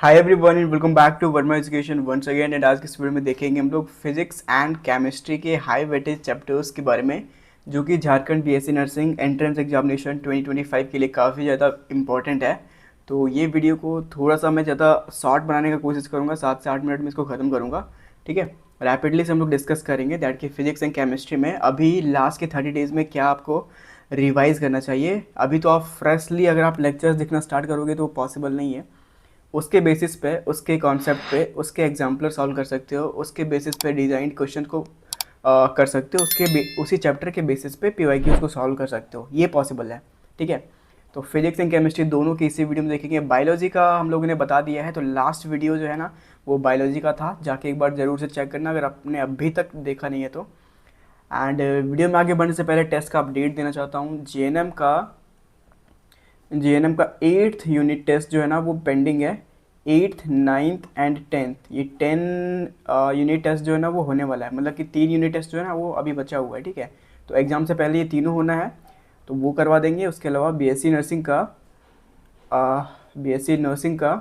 Hi everyone and welcome back to Verma education once again. And आज के इस video में देखेंगे हम लोग फिजिक्स एंड केमिस्ट्री के हाई वेटेज चैप्टर्स के बारे में, जो कि Jharkhand BSc nursing entrance examination 2025 के लिए काफ़ी ज़्यादा इंपॉर्टेंट है। तो ये वीडियो को थोड़ा सा मैं ज़्यादा शॉर्ट बनाने का कोशिश करूँगा, 7 से 8 मिनट में इसको ख़त्म करूँगा। ठीक है, रैपिडली से हम लोग डिस्कस करेंगे दैट कि फिजिक्स एंड केमिस्ट्री में अभी लास्ट के 30 डेज़ में क्या आपको रिवाइज़ करना चाहिए। अभी तो आप फ्रेशली अगर आप लेक्चर्स देखना स्टार्ट करोगे तो वो पॉसिबल नहीं है। उसके बेसिस पे, उसके कॉन्सेप्ट पे, उसके एग्जाम्पलर सॉल्व कर सकते हो, उसके बेसिस पे डिज़ाइन क्वेश्चन को कर सकते हो, उसी चैप्टर के बेसिस पे पीवाईक्यूज को सॉल्व कर सकते हो। ये पॉसिबल है। ठीक है, तो फिजिक्स एंड केमिस्ट्री दोनों की इसी वीडियो में देखेंगे। बायोलॉजी का हम लोगों ने बता दिया है, तो लास्ट वीडियो जो है ना वो बायोलॉजी का था, जाके एक बार ज़रूर से चेक करना अगर आपने अभी तक देखा नहीं है तो। एंड वीडियो में आगे बढ़ने से पहले टेस्ट का अपडेट देना चाहता हूँ। जेएनएम का 8th यूनिट टेस्ट जो है ना वो पेंडिंग है। 8th 9th एंड 10th, ये 10 यूनिट टेस्ट जो है ना वो होने वाला है। मतलब कि 3 यूनिट टेस्ट जो है ना वो अभी बचा हुआ है। ठीक है, तो एग्ज़ाम से पहले ये तीनों होना है, तो वो करवा देंगे। उसके अलावा बीएससी नर्सिंग का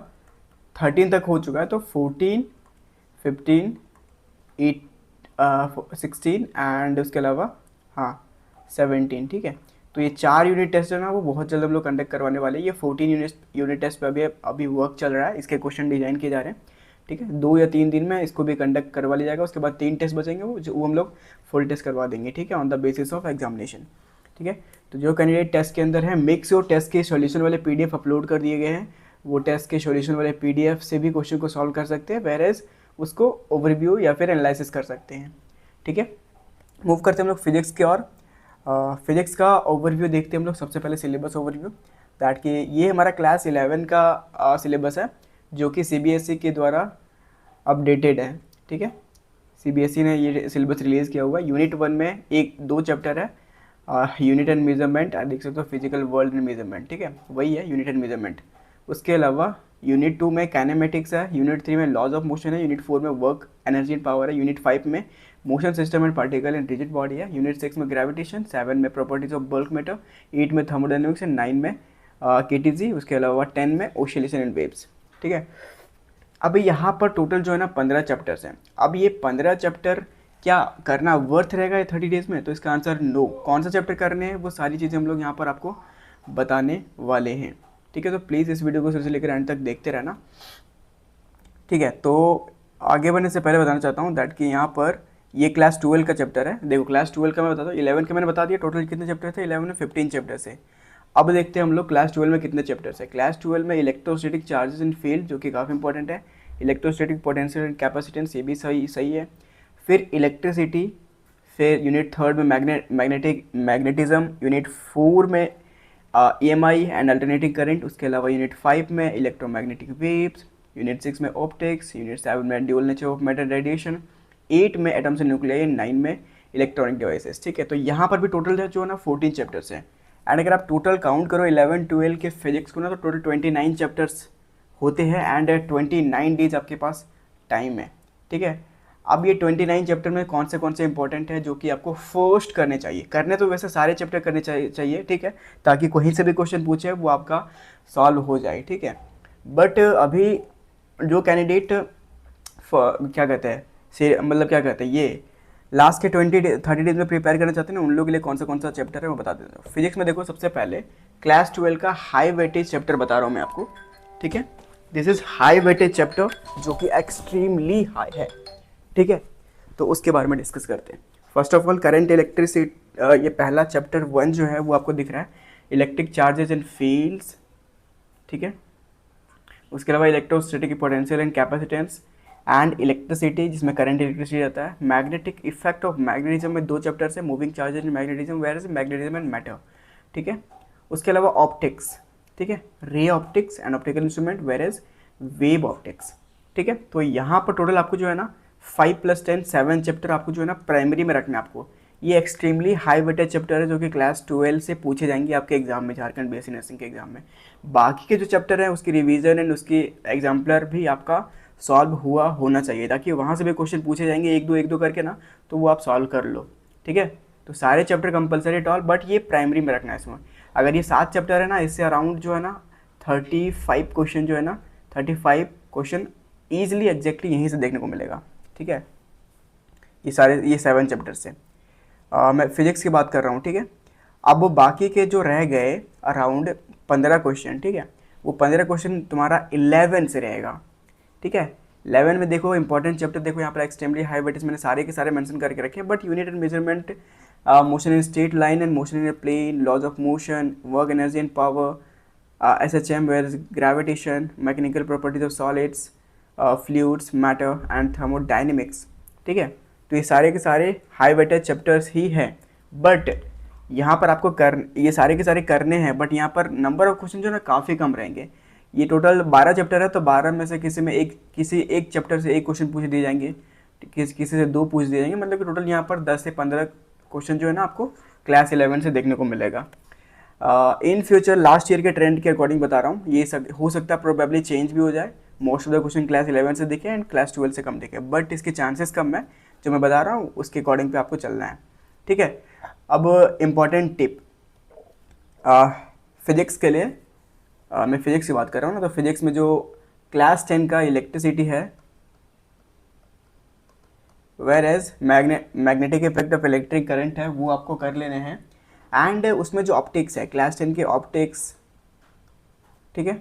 13 तक हो चुका है, तो 14, 15, 16 एंड उसके अलावा 17। ठीक है, तो ये 4 यूनिट टेस्ट है ना वो बहुत जल्द हम लोग कंडक्ट करवाने वाले हैं। ये 14 यूनिट टेस्ट पे अभी वर्क चल रहा है, इसके क्वेश्चन डिजाइन किए जा रहे हैं। ठीक है, 2 या 3 दिन में इसको भी कंडक्ट करवा लिया जाएगा। उसके बाद 3 टेस्ट बचेंगे, वो हम लोग फुल टेस्ट करवा देंगे। ठीक है, on the basis of examination. ठीक है, तो जो कैंडिडेट टेस्ट के अंदर है, मेक श्योर टेस्ट के सॉल्यूशन वाले पीडीएफ अपलोड कर दिए गए हैं। वो टेस्ट के सॉल्यूशन वाले पीडीएफ से भी क्वेश्चन को सॉल्व कर सकते हैं, वेरेज उसको ओवरव्यू या फिर एनालिसिस कर सकते हैं। ठीक है, मूव करते हैं हम लोग फिजिक्स की ओर। फिजिक्स का ओवरव्यू देखते हैं हम लोग। सबसे पहले सिलेबस ओवरव्यू, दैट कि ये हमारा क्लास 11 का सिलेबस है, जो कि सीबीएसई के द्वारा अपडेटेड है। ठीक है, सीबीएसई ने ये सिलेबस रिलीज़ किया हुआ है। यूनिट 1 में 2 चैप्टर है, यूनिट एंड मेजरमेंट, देख सकते हो फिजिकल वर्ल्ड एंड मेजरमेंट। ठीक है, वही है यूनिट एंड मेजरमेंट। उसके अलावा यूनिट 2 में काइनेमेटिक्स है, यूनिट 3 में लॉज ऑफ मोशन है, यूनिट 4 में वर्क एनर्जी एंड पावर है, यूनिट 5 में motion system and particle and rigid body है, यूनिट 6 में ग्रेविटेशन, 7 में प्रॉपर्टीज ऑफ बल्क मैटर, 8 में थर्मोडायनेमिक्स एंड 9 में केटीजी। उसके अलावा 10 में ओसिलेशन एंड वेव्स। ठीक है, अब यहाँ पर टोटल जो है ना 15 चैप्टर्स हैं। अब ये 15 चैप्टर क्या करना वर्थ रहेगा ये 30 डेज़ में? तो इसका आंसर नो। कौन सा चैप्टर करने हैं वो सारी चीज़ें हम लोग यहाँ पर आपको बताने वाले हैं। ठीक है, तो प्लीज़ इस वीडियो को शुरू से लेकर एंड तक देखते रहना। ठीक है, तो आगे बढ़ने से पहले बताना चाहता हूँ दैट कि यहाँ पर ये क्लास 12 का चैप्टर है। देखो, क्लास 12 का मैं बताता हूँ, 11 का मैंने बता दिया टोटल कितने चैप्टर थे, 11 में 15 चैप्टर्स है। अब देखते हैं हम लोग क्लास 12 में कितने चैप्टर्स है। क्लास 12 में इलेक्ट्रोस्टैटिक चार्जेस इन फील्ड, जो कि काफ़ी इंपॉर्टेंट है, इलेक्ट्रोस्टैटिक पोटेंशियल एंड कैपेसिटेंस, ये भी सही है। फिर इलेक्ट्रिसिटी, फिर यूनिट 3 में मैग्नेटिज्म, यूनिट 4 में EMI एंड अल्टरनेटिंग करंट। उसके अलावा यूनिट 5 में इलेक्ट्रोमैग्नेटिक वेव्स, यूनिट 6 में ऑप्टिक्स, यूनिट 7 में dual nature of matter radiation, 8 में एटम्स एंड न्यूक्लियाई, 9 में इलेक्ट्रॉनिक डिवाइसेस। ठीक है, तो यहाँ पर भी टोटल जो है ना 14 चैप्टर्स हैं। एंड अगर आप टोटल काउंट करो 11-12 के फिजिक्स को ना, तो टोटल 29 चैप्टर्स होते हैं एंड 29 डेज आपके पास टाइम है। ठीक है, अब ये 29 चैप्टर में कौन से इंपॉर्टेंट है जो कि आपको फर्स्ट करने चाहिए। करने तो वैसे सारे चैप्टर करने चाहिए। ठीक है, ताकि कहीं से भी क्वेश्चन पूछे वो आपका सॉल्व हो जाए। ठीक है, बट अभी जो कैंडिडेट क्या कहते हैं ये लास्ट के 30 डेज में प्रिपेयर करना चाहते हैं ना, उन लोगों के लिए कौन सा चैप्टर है वो बता देता हूँ। फिजिक्स में देखो, सबसे पहले क्लास 12 का हाई वेटेज चैप्टर बता रहा हूँ मैं आपको। ठीक है, this is high weightage chapter जो कि एक्सट्रीमली हाई है। ठीक है, तो उसके बारे में डिस्कस करते हैं। First of all current electricity, ये पहला चैप्टर 1 जो है वो आपको दिख रहा है, इलेक्ट्रिक चार्जेस एंड फील्ड्स। ठीक है, उसके अलावा electrostatic potential and capacitance and electricity, जिसमें करंट इलेक्ट्रिसिटी रहता है। मैग्नेटिक इफेक्ट ऑफ मैग्नेटिज्म में 2 चैप्टर्स है, moving charges and magnetism, where magnetism and matter. ठीक है, उसके अलावा ऑप्टिक्स, ठीक है, ray optics and optical instrument, where wave optics. ठीक है, तो यहाँ पर टोटल आपको जो है ना 5 + 10 7 चैप्टर आपको जो है ना प्राइमरी में रखना है आपको। ये एक्सट्रीमली हाई वेटेज चैप्टर है जो कि क्लास 12 से पूछे जाएंगे आपके एग्जाम में, झारखंड बीएससी नर्सिंग के एग्जाम में। बाकी के जो चैप्टर हैं उसकी रिवीजन एंड उसकी एग्जाम्पलर भी आपका सॉल्व हुआ होना चाहिए, ताकि वहाँ से भी क्वेश्चन पूछे जाएंगे एक दो करके ना, तो वो आप सॉल्व कर लो। ठीक है, तो सारे चैप्टर कंपलसरी टॉल, बट ये प्राइमरी में रखना है इसमें। अगर ये 7 चैप्टर है ना, इससे अराउंड जो है ना 35 क्वेश्चन जो है ना 35 क्वेश्चन ईजिली एग्जैक्टली यहीं से देखने को मिलेगा, ठीक है। ये 7 चैप्टर से मैं फिजिक्स की बात कर रहा हूँ, ठीक है। अब वो बाकी के जो रह गए अराउंड 15 क्वेश्चन, ठीक है, वो 15 क्वेश्चन तुम्हारा 11 से रहेगा, ठीक है। 11 में देखो इंपॉर्टेंट चैप्टर देखो यहाँ पर एक्सट्रीमली हाई वेटेज मैंने सारे के सारे मेंशन करके रखे हैं, but unit and measurement, motion in straight line and motion in a plane, laws of motion, work energy and power, SHM where is gravitation, mechanical properties of solids, fluids, matter and thermodynamics, ठीक है। तो ये सारे के सारे high weightage chapters ही हैं, but यहाँ पर आपको ये सारे के सारे करने हैं, बट यहाँ पर नंबर ऑफ क्वेश्चन जो है ना काफ़ी कम रहेंगे। ये टोटल 12 चैप्टर है, तो 12 में से किसी एक चैप्टर से एक क्वेश्चन पूछ दिए जाएंगे, किसी से 2 पूछ दिए जाएंगे, मतलब कि टोटल यहाँ पर 10 से 15 क्वेश्चन जो है ना आपको क्लास 11 से देखने को मिलेगा। इन फ्यूचर लास्ट ईयर के ट्रेंड के अकॉर्डिंग बता रहा हूँ, ये सब हो सकता है प्रोबेबली चेंज भी हो जाए, most of the question class 11 से दिखे एंड क्लास 12 से कम दिखे, बट इसके चांसेस कम है। जो मैं बता रहा हूँ उसके अकॉर्डिंग पे आपको चलना है, ठीक है। अब इम्पॉर्टेंट टिप फिजिक्स के लिए, मैं फिजिक्स की बात कर रहा हूँ ना, तो फिजिक्स में जो क्लास 10 का इलेक्ट्रिसिटी है, whereas magnetic effect of electric current है, वो आपको कर लेने हैं। एंड उसमें जो ऑप्टिक्स है क्लास 10 के ऑप्टिक्स, ठीक है,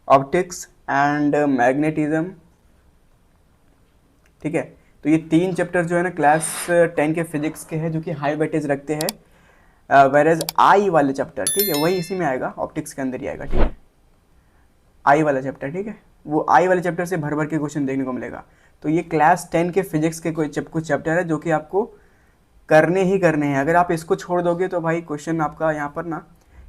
ऑप्टिक्स एंड मैग्नेटिज्म, ठीक है। तो ये 3 चैप्टर जो है ना क्लास 10 के फिजिक्स के हैं, जो कि हाई वेटेज रखते हैं। वेरेज आई वाले चैप्टर, ठीक है, वही इसी में आएगा, ऑप्टिक्स के अंदर ही आएगा, ठीक है, आई वाला चैप्टर, ठीक है। वो आई वाले चैप्टर से भर भर के क्वेश्चन देखने को मिलेगा। तो ये क्लास 10 के फिजिक्स के कुछ चैप्टर है जो कि आपको करने ही करने हैं। अगर आप इसको छोड़ दोगे तो भाई क्वेश्चन आपका यहाँ पर ना,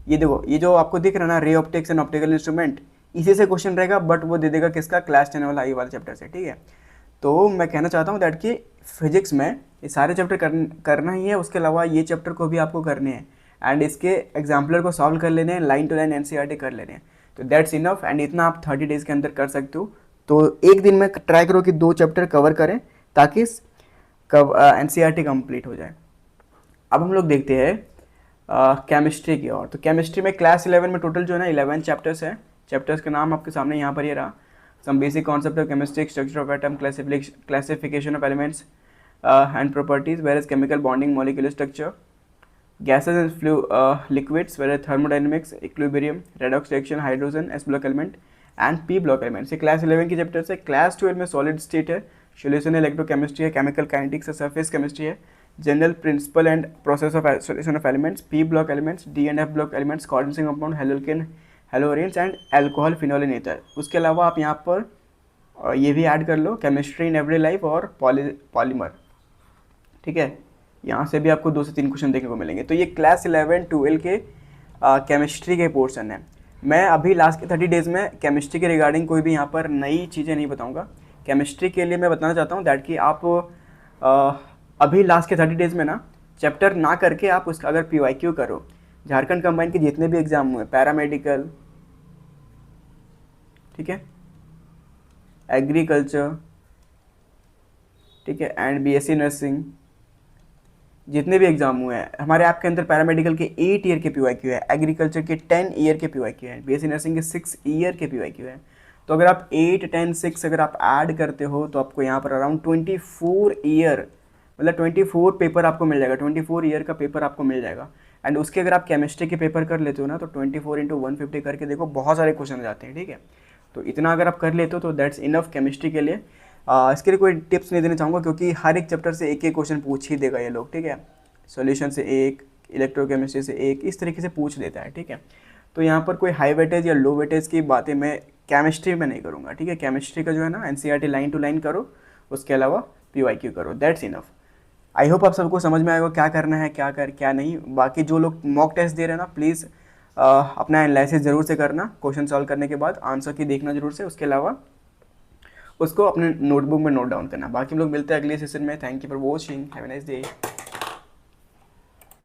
ये देखो, ये जो आपको दिख रहा है ना रे ऑप्टिक्स एंड ऑप्टिकल इंस्ट्रूमेंट, इसी से क्वेश्चन रहेगा, बट वो दे देगा किसका, क्लास 10 वाला आई वाला चैप्टर से, ठीक है। तो मैं कहना चाहता हूँ दैट कि फिजिक्स में ये सारे चैप्टर करना ही है, उसके अलावा ये चैप्टर को भी आपको करने हैं एंड इसके एग्जाम्पलर को सॉल्व कर लेने हैं, लाइन टू लाइन NCERT कर लेने हैं। तो दैट्स इनफ, एंड इतना आप 30 डेज़ के अंदर कर सकते हो। तो एक दिन में ट्राई करो कि 2 चैप्टर कवर करें ताकि NCERT कंप्लीट हो जाए। अब हम लोग देखते हैं केमिस्ट्री की ओर। तो केमिस्ट्री में क्लास 11 में टोटल जो है ना 11 चैप्टर्स हैं। चैप्टर्स का नाम आपके सामने यहाँ पर ये रहा, some basic concept of chemistry, structure of atom, classification of elements and properties, where is chemical bonding, molecular structure, gases and liquids, whereas thermodynamics, equilibrium, redox reaction, hydrogen, s block element and p block element। ये class 11 की chapter है। Class 12 में solid state है, solution electrochemistry है, chemical kinetics है, surface chemistry है, general principle and process of solution of elements, P block elements, D and F block elements, coordination compound, haloalkane, haloarenes and alcohol, phenol and ether. उसके अलावा आप यहाँ पर ये भी ऐड कर लो, केमिस्ट्री इन एवरी लाइफ और पॉलीमर, ठीक है। यहाँ से भी आपको 2 से 3 क्वेश्चन देखने को मिलेंगे। तो ये क्लास 11-12 के केमिस्ट्री के पोर्शन है। मैं अभी लास्ट के 30 डेज़ में केमिस्ट्री के रिगार्डिंग कोई भी यहाँ पर नई चीज़ें नहीं बताऊँगा। केमिस्ट्री के लिए मैं बताना चाहता हूँ दैट कि आप अभी लास्ट के 30 डेज़ में ना चैप्टर ना करके आप उसका अगर PYQ करो, झारखंड कंबाइन के जितने भी एग्जाम हुए, पैरामेडिकल, ठीक है, एग्रीकल्चर, ठीक है, एंड BSc नर्सिंग, जितने भी एग्जाम हुए हैं हमारे ऐप के अंदर, पैरामेडिकल के 8 ईयर के PYQ है, एग्रीकल्चर के 10 ईयर के PYQ है, BSc नर्सिंग के 6 ईयर के PYQ है। तो अगर आप 8, 10, 6 अगर आप ऐड करते हो तो आपको यहाँ पर अराउंड 24 ईयर, मतलब 24 पेपर आपको मिल जाएगा, 24 ईयर का पेपर आपको मिल जाएगा। एंड उसके अगर आप केमिस्ट्री के पेपर कर लेते हो ना तो 24 × 150 करके देखो बहुत सारे क्वेश्चन आ जाते हैं, ठीक है। तो इतना अगर आप कर लेते हो तो दैट्स इनफ केमिस्ट्री के लिए। इसके लिए कोई टिप्स नहीं देना चाहूँगा क्योंकि हर एक चैप्टर से एक क्वेश्चन पूछ ही देगा ये लोग, ठीक है। सॉल्यूशन से 1, इलेक्ट्रोकेमिस्ट्री से 1, इस तरीके से पूछ देता है, ठीक है। तो यहाँ पर कोई हाई वेटेज या लो वेटेज की बातें मैं केमिस्ट्री में नहीं करूँगा, ठीक है। केमिस्ट्री का जो है ना NCERT लाइन टू लाइन करो, उसके अलावा PYQ करो, दैट्स इनफ। आई होप आप सबको समझ में आएगा क्या करना है, क्या नहीं। बाकी जो लोग मॉक टेस्ट दे रहे हैं ना, प्लीज़ अपना एनालिसिस ज़रूर से करना, क्वेश्चन सॉल्व करने के बाद आंसर की देखना जरूर से, उसके अलावा उसको अपने नोटबुक में नोट डाउन करना। बाकी हम लोग मिलते हैं अगले सेशन में। Thank you for watching, have a nice day.